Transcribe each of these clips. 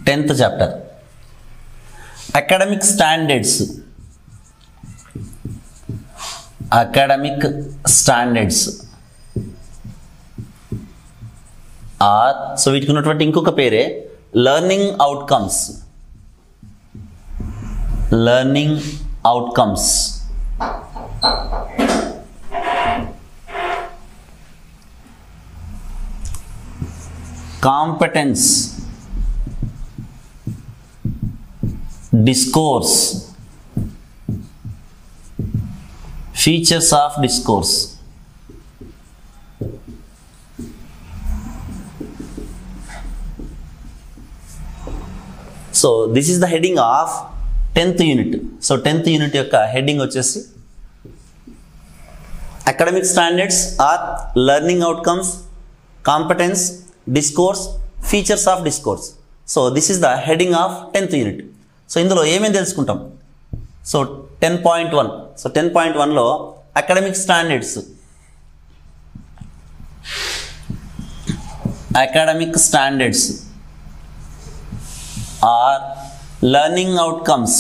10th chapter. Academic standards. Academic standards are, so వీటికి ఉన్నటువంటి ఇంకొక పేరే learning outcomes. Learning outcomes. Competence, discourse, features of discourse. So this is the heading of 10th unit. So 10th unit యొక్క heading వచ్చేసి academic standards are learning outcomes, competence, discourse, features of discourse. So this is the heading of 10th unit. So ఇందులో ఏమేమి తెలుసుకుంటాం? So 10.1. So 10.1లో academic standards. Academic standards are learning outcomes.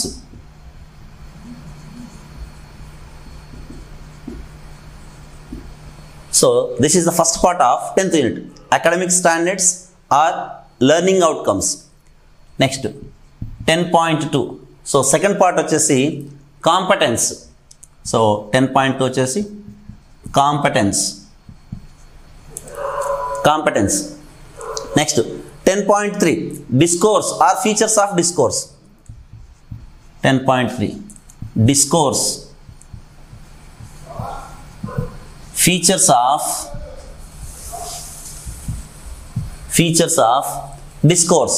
So this is the first part of 10th unit. Academic standards are learning outcomes. Next 10.2. So second part వచ్చేసి competence. So 10.2 వచ్చేసి competence. Competence. Next 10.3 discourse or features of discourse. 10.3 discourse. Features of discourse.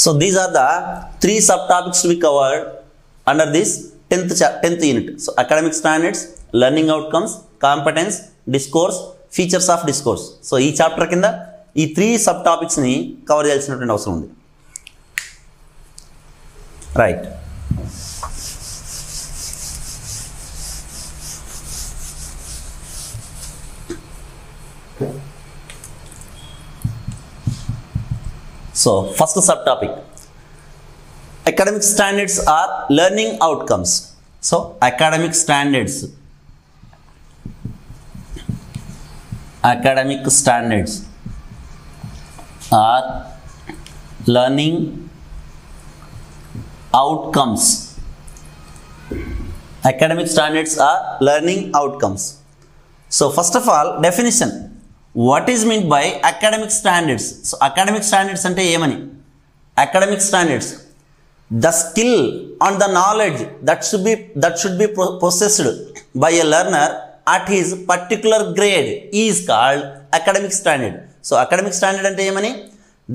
So these are the three subtopics to be covered under this 10th unit. So academic standards, learning outcomes, competence, discourse, features of discourse. So ఈ chapter కింద ఈ 3 subtopics ని cover చేయాల్సినటువంటి అవసరం ఉంది. Right. So first subtopic, academic standards are learning outcomes. So academic standards are learning outcomes. Academic standards are learning outcomes. So first of all, definition. What is meant by academic standards? So academic standards ante emani? Academic standards, the skill and the knowledge that should be possessed by a learner at his particular grade is called academic standard. So academic standard ante emani?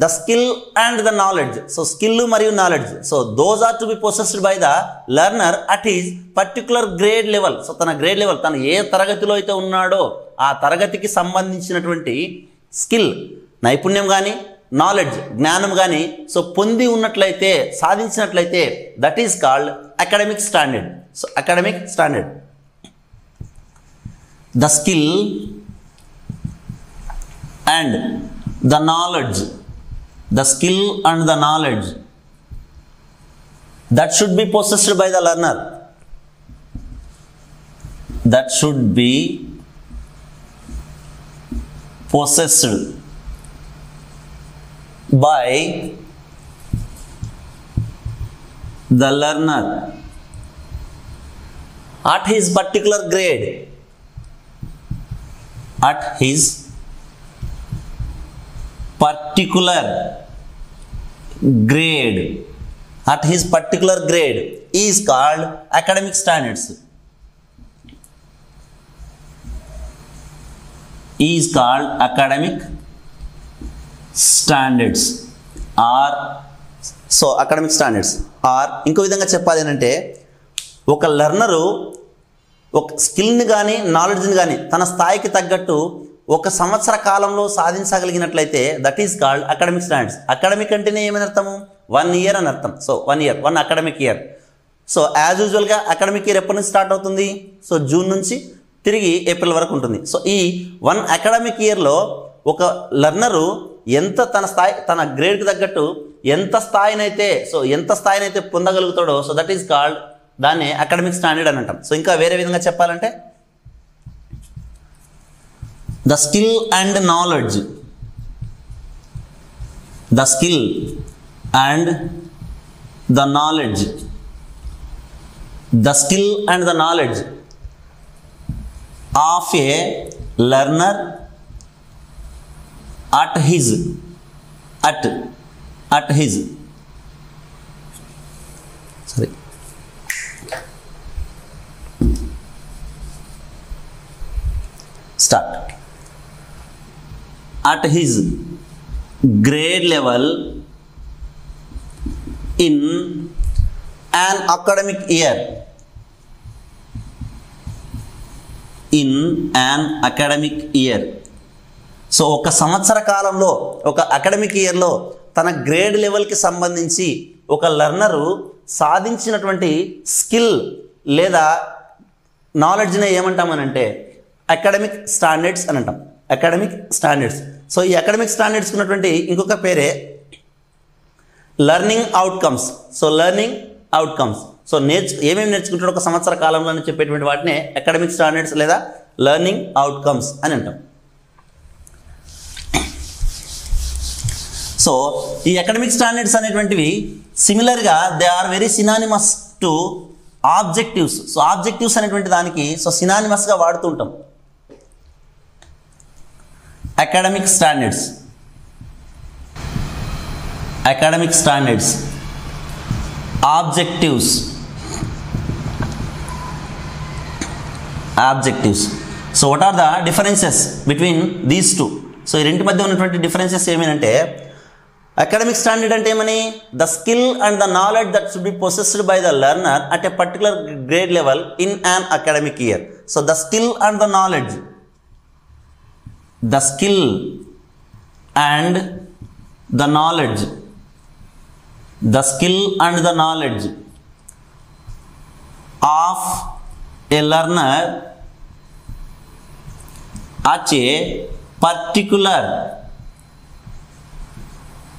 The skill and the knowledge. So skill mariyu knowledge, so those are to be possessed by the learner at his particular grade level. So tana grade level, tana ఏ తరగతిలో అయితే ఉన్నాడో ఆ తరగతికి సంబంధించినటువంటి skill, నైపుణ్యం కానీ knowledge, జ్ఞానం కానీ సో పొంది ఉన్నట్లయితే, సాధించినట్లయితే that is called academic standard. So academic standard, the skill and the knowledge, the skill and the knowledge that should be possessed by the learner, that should be possessed by the learner at his particular grade, at his particular grade, at his particular grade is called academic standards. Is called academic standards or, so academic standards are, ఇంకో విధంగా చెప్పాలి అంటే ఒక లెర్నరు ఒక స్కిల్ని కానీ నాలెడ్జ్ని కానీ తన స్థాయికి తగ్గట్టు ఒక సంవత్సర కాలంలో సాధించగలిగినట్లయితే that is called academic standards. Academic అంటేనే ఏమని అర్థము? 1 year అని అర్థం. So 1 year, 1 academic year. So as యూజువల్గా అకాడమిక్ ఇయర్ ఎప్పటి నుంచి స్టార్ట్ అవుతుంది? సో జూన్ నుంచి తిరిగి ఏప్రిల్ వరకు ఉంటుంది. సో ఈ 1 academic yearలో ఒక లర్నరు ఎంత తన గ్రేడ్కి తగ్గట్టు ఎంత స్థాయినైతే పొందగలుగుతాడో, సో దట్ ఈస్ కాల్డ్, దాన్ని అకాడమిక్ స్టాండర్డ్ అని అంటాం. సో ఇంకా వేరే విధంగా చెప్పాలంటే the skill and knowledge, the skill and the knowledge, the skill and the knowledge of A learner at his sorry start at his grade level in an academic year, in an academic year. So ఒక సంవత్సర కాలంలో, ఒక academic ఇయర్లో తన grade లెవెల్కి సంబంధించి ఒక లర్నరు సాధించినటువంటి స్కిల్ లేదా నాలెడ్జ్ని ఏమంటామనంటే అకాడమిక్ స్టాండర్డ్స్ అని అంటాం. Academic standards. సో ఈ అకాడమిక్ స్టాండర్డ్స్ ఉన్నటువంటి ఇంకొక పేరే learning outcomes. So learning outcomes. So ఏమేమి నేర్చుకుంటాడో ఒక సంవత్సర కాలంలో అని చెప్పేటువంటి వాటినే అకాడమిక్ స్టాండర్డ్స్ లేదా లెర్నింగ్ అవుట్కమ్స్ అని అంటాం. సో ఈ అకాడమిక్ స్టాండర్డ్స్ అనేటువంటివి సిమిలర్గా they are very synonymous to objectives. So objectives అనేటువంటి దానికి సో సినానిమస్గా వాడుతూ ఉంటాం. Academic standards, academic standards, objectives, objectives. So what are the differences between these two? సో ఈ రెంటి మధ్య ఉన్నటువంటి డిఫరెన్సెస్ ఏమేనంటే, అకాడమిక్ స్టాండర్డ్ అంటే ఏమని, the skill and the knowledge that should be possessed by the learner at a particular grade level in an academic year. So the skill and the knowledge, the skill and the knowledge, the skill and the knowledge of a learner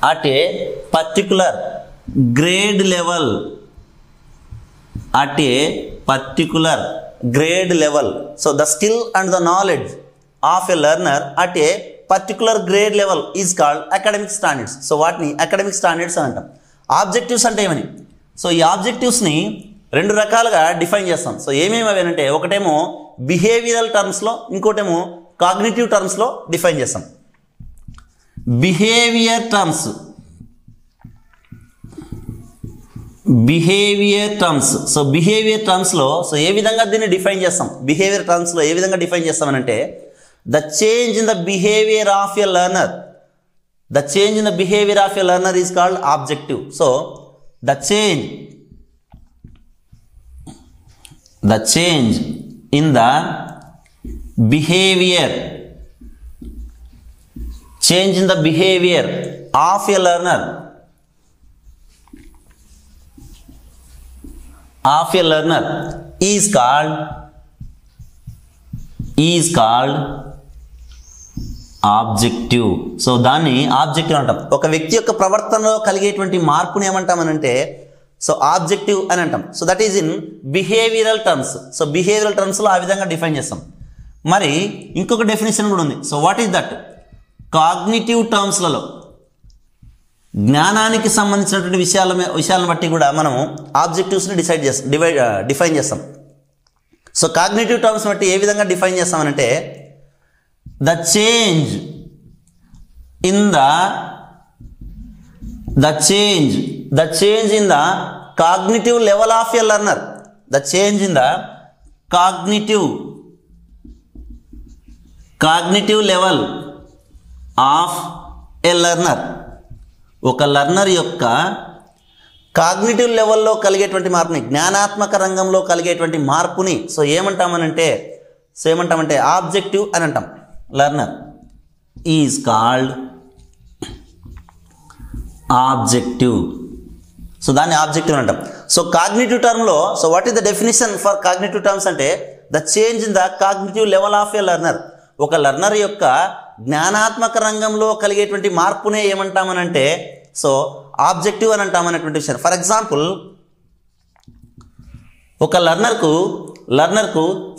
at a particular grade level, at a particular grade level. So the skill and the knowledge of a learner at a particular grade level is called academic standards. So వాటిని academic standards అని అంటాం. Objectives అంటే ఏమని? So ఈ ఆబ్జెక్టివ్స్ని రెండు రకాలుగా define చేస్తాం. So ఏమేమి అవి అంటే, ఒకటేమో బిహేవియరల్ టర్మ్స్లో, ఇంకోటేమో కాగ్నిటివ్ టర్మ్స్లో డిఫైన్ చేస్తాం. Behaviour terms, behaviour terms. So behaviour టర్మ్స్లో సో ఏ విధంగా దీన్ని డిఫైన్ చేస్తాం? బిహేవియర్ టర్మ్స్లో ఏ విధంగా డిఫైన్ చేస్తామనంటే, the change in the behaviour of a learner, the change in the behaviour of a learner is called objective. So the change in the behavior, change in the behavior of a learner, is called objective. So దాన్ని objective అంటాం. ఒక వ్యక్తి యొక్క ప్రవర్తనలో కలిగేటువంటి మార్పుని ఏమంటామనంటే so objective అని అంటాం. So that is in behavioural terms. So behavioural టర్మ్స్లో ఆ విధంగా డిఫైన్ చేస్తాం. మరి ఇంకొక డెఫినేషన్ కూడా ఉంది. So what is that? Cognitive టర్మ్స్లలో జ్ఞానానికి సంబంధించినటువంటి విషయాలను బట్టి కూడా మనము ఆబ్జెక్టివ్స్ని డిఫైన్ చేస్తాం. సో కాగ్నిటివ్ టర్మ్స్ బట్టి ఏ విధంగా డిఫైన్ చేస్తామనంటే, the change in the cognitive level of a learner, the change in the cognitive level of a learner. ఒక లెర్నర్ యొక్క కాగ్నిటివ్ లెవెల్లో కలిగేటువంటి మార్పుని, జ్ఞానాత్మక రంగంలో కలిగేటువంటి మార్పుని సో ఏమంటామంటే ఆబ్జెక్టివ్ అని అంటాం. Learner is called objective. So దాన్ని ఆబ్జెక్టివ్ అని అంటాం. సో కాగ్నిటివ్ టర్మ్లో so what is the definition for cognitive terms అంటే, the change in the cognitive level of a learner. ఒక లెర్నర్ యొక్క జ్ఞానాత్మక రంగంలో కలిగేటువంటి మార్పునే ఏమంటామనంటే సో ఆబ్జెక్టివ్ అని అంటామనేటువంటి విషయం. ఫర్ ఎగ్జాంపుల్, ఒక లర్నర్కు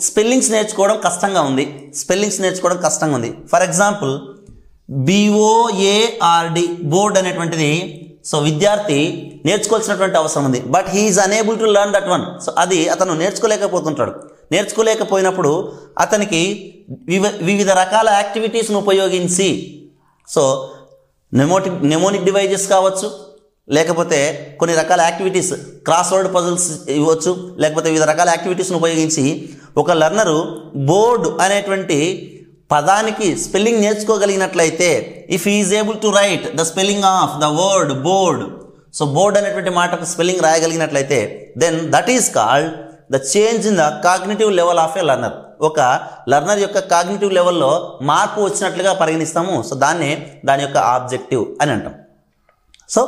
స్పెల్లింగ్స్ నేర్చుకోవడం కష్టంగా ఉంది. ఫర్ ఎగ్జాంపుల్ BOARD బోర్డ్ అనేటువంటిది సో విద్యార్థి నేర్చుకోవాల్సినటువంటి అవసరం ఉంది. But he is unable to learn that one. So అది అతను నేర్చుకోలేకపోయినప్పుడు అతనికి వివిధ రకాల యాక్టివిటీస్ను ఉపయోగించి సో నెమోనిక్ డివైజెస్ కావచ్చు, లేకపోతే కొన్ని రకాల యాక్టివిటీస్ క్రాస్ వర్డ్ పజిల్స్ ఇవ్వచ్చు, లేకపోతే వివిధ రకాల యాక్టివిటీస్ను ఉపయోగించి ఒక లర్నరు బోర్డ్ అనేటువంటి పదానికి స్పెల్లింగ్ నేర్చుకోగలిగినట్లయితే, if he is able to write the spelling of the word board, so board అనేటువంటి మాటకు స్పెల్లింగ్ రాయగలిగినట్లయితే, then that is called the change in the cognitive level of a learner. ఒక లర్నర్ యొక్క cognitive లెవెల్లో మార్పు వచ్చినట్లుగా పరిగణిస్తాము. సో దాని యొక్క ఆబ్జెక్టివ్ అని అంటాం. సో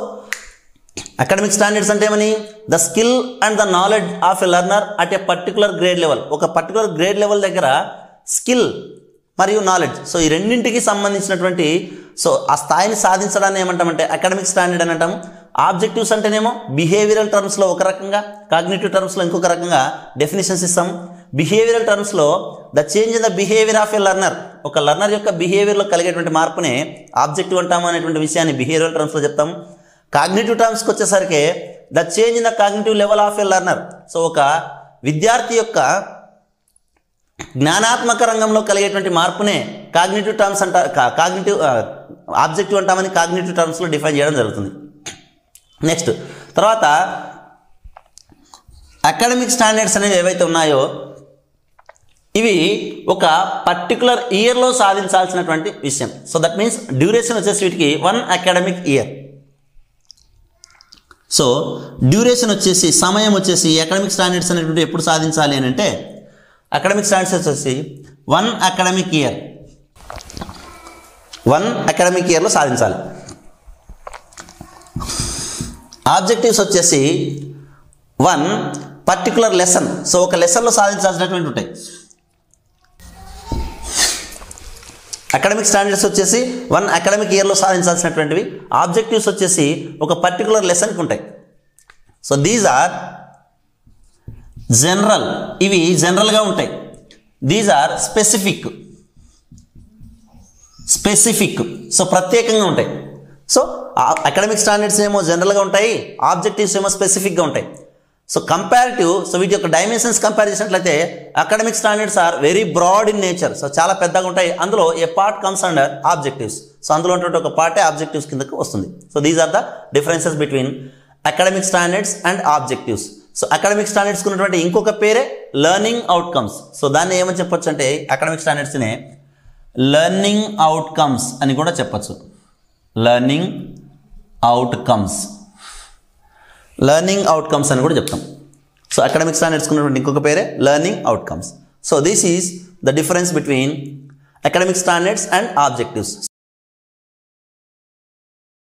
అకాడమిక్ స్టాండర్డ్స్ అంటే ఏమని? The skill and the knowledge of a learner at a particular grade level. ఒక పర్టికులర్ గ్రేడ్ లెవెల్ దగ్గర స్కిల్ మరియు నాలెడ్జ్, సో ఈ రెండింటికి సంబంధించినటువంటి సో ఆ స్థాయిని సాధించడాన్ని ఏమంటామంటే అకాడమిక్ స్టాండర్డ్ అని అంటాము. ఆబ్జెక్టివ్స్ అంటేనేమో బిహేవియరల్ టర్మ్స్లో ఒక రకంగా, కాగ్నిటివ్ టర్మ్స్లో ఇంకొక రకంగా డెఫినేషన్స్ ఇస్తాము. బిహేవియరల్ టర్మ్స్లో the change in the behaviour of a learner, ఒక లర్నర్ యొక్క బిహేవియర్లో కలిగేటువంటి మార్పునే ఆబ్జెక్టివ్ అంటాము అనేటువంటి విషయాన్ని బిహేవియరల్ టర్మ్స్లో చెప్తాము. కాగ్నిటివ్ టర్మ్స్కి వచ్చేసరికి the change in the cognitive level of a learner, so ఒక విద్యార్థి యొక్క జ్ఞానాత్మక రంగంలో కలిగేటువంటి మార్పునే కాగ్నిటివ్ టర్మ్స్ ఆబ్జెక్టివ్ అంటామని కాగ్నిటివ్ టర్మ్స్లో డిఫైన్ చేయడం జరుగుతుంది. నెక్స్ట్ తర్వాత అకాడమిక్ స్టాండర్డ్స్ అనేవి ఏవైతే ఉన్నాయో ఇవి ఒక పర్టికులర్ ఇయర్లో సాధించాల్సినటువంటి విషయం. సో దట్ మీన్స్ డ్యూరేషన్ వచ్చేసి వీటికి 1 అకాడమిక్ ఇయర్. సో డ్యూరేషన్ వచ్చేసి సమయం వచ్చేసి అకాడమిక్ స్టాండర్డ్స్ అనేటువంటి ఎప్పుడు సాధించాలి అని అంటే అకాడమిక్ స్టాండర్డ్స్ వచ్చేసి 1 అకాడమిక్ ఇయర్లో సాధించాలి. ఆబ్జెక్టివ్స్ వచ్చేసి 1 పర్టికులర్ లెసన్, సో ఒక లెసన్లో సాధించాల్సినటువంటి ఉంటాయి. అకాడమిక్ స్టాండర్డ్స్ వచ్చేసి 1 అకాడమిక్ ఇయర్లో సాధించాల్సినటువంటివి. ఆబ్జెక్టివ్స్ వచ్చేసి ఒక పర్టికులర్ లెసన్కి ఉంటాయి. సో దీస్ ఆర్ జనరల్, ఇవి జనరల్గా ఉంటాయి. దీస్ ఆర్ స్పెసిఫిక్, సో ప్రత్యేకంగా ఉంటాయి. సో అకాడమిక్ స్టాండర్డ్స్ ఏమో జనరల్గా ఉంటాయి, ఆబ్జెక్టివ్స్ ఏమో స్పెసిఫిక్గా ఉంటాయి. సో కంపారిటివ్, సో వీటి యొక్క డైమెన్షన్స్ కంపేర్ చేసినట్లయితే academic standards are very broad in nature, so చాలా పెద్దగా ఉంటాయి. అందులో ఏ part comes under objectives, so అందులో ఉన్నటువంటి ఒక పార్టే ఆబ్జెక్టివ్స్ కిందకి వస్తుంది. So these are the differences between academic standards and objectives. So academic స్టాండర్డ్స్కి ఉన్నటువంటి ఇంకొక పేరే లెర్నింగ్ అవుట్కమ్స్. సో దాన్ని ఏమని చెప్పొచ్చు అంటే అకాడమిక్ స్టాండర్డ్స్నే లెర్నింగ్ అవుట్కమ్స్ అని కూడా చెప్పచ్చు. లెర్నింగ్ అవుట్కమ్స్ అని కూడా చెప్తాం. సో అకాడమిక్ స్టాండర్డ్స్కి ఉన్నటువంటి ఇంకొక పేరే learning outcomes. So this is the difference between academic standards and objectives.